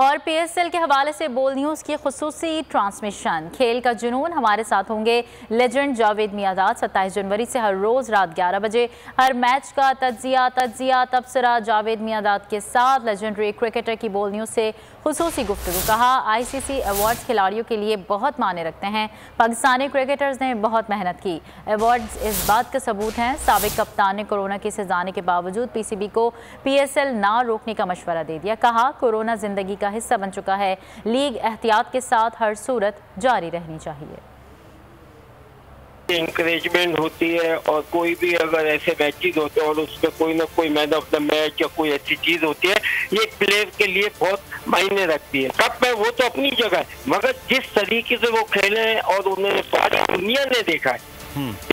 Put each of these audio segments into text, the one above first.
और पीएसएल के हवाले से बोल न्यूज़ की खुसूसी ट्रांसमिशन। खेल का जुनून, हमारे साथ होंगे लेजेंड जावेद मियांदाद। 27 जनवरी से हर रोज़ रात 11 बजे हर मैच का तज्जिया तबसरा जावेद मियांदाद के साथ। लेजेंडरी क्रिकेटर की बोल न्यूज़ से खुसूसी गुफ्तगू। कहा, आईसीसी अवार्ड्स खिलाड़ियों के लिए बहुत मायने रखते हैं। पाकिस्तानी क्रिकेटर्स ने बहुत मेहनत की। अवार्ड्स इस बात का सबूत हैं। साबिक कप्तान ने कोरोना केसेस आने के बावजूद पीसीबी को पीएसएल ना रोकने का मशवरा दे दिया। कहा, कोरोना जिंदगी का हिस्सा बन चुका है, लीग एहतियात के साथ हर सूरत जारी रहनी चाहिए। इंकरेजमेंट होती है और कोई भी अगर ऐसे मैचेस होते हैं और उसमें कोई ना कोई मैन ऑफ द मैच या कोई ऐसी चीज होती है, ये प्लेयर के लिए बहुत मायने रखती है। कप में वो तो अपनी जगह है, मगर जिस तरीके से वो खेले हैं और उन्होंने सारी दुनिया ने देखा है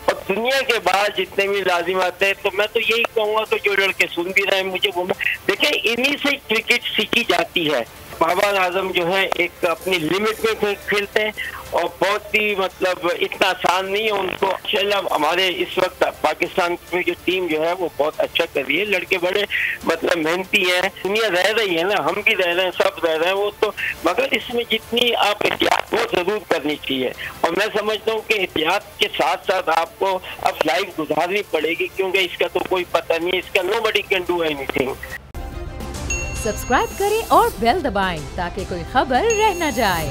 और दुनिया के बाद जितने भी लाजिम आते हैं, तो मैं तो यही कहूँगा कि जो लड़के सुन भी रहे हैं मुझे वो देखिए, इन्हीं से क्रिकेट सीखी जाती है। बाबर आजम जो है एक अपनी लिमिट में खेलते हैं और बहुत ही मतलब इतना आसान नहीं है उनको। इंशाल्लाह हमारे इस वक्त पाकिस्तान की जो टीम जो है वो बहुत अच्छा कर रही है। लड़के बड़े मतलब मेहनती हैं, दुनिया रह रही है ना, हम भी रह रहे हैं, सब रह रहे हैं वो तो, मगर इसमें जितनी आप एहतियात वो जरूर करनी चाहिए। और मैं समझता हूँ कि एहतियात के साथ साथ आपको अब लाइफ गुजारनी पड़ेगी, क्योंकि इसका तो कोई पता नहीं है, इसका nobody can do anything. Subscribe करें और बेल दबाएं ताकि कोई खबर रह न जाए।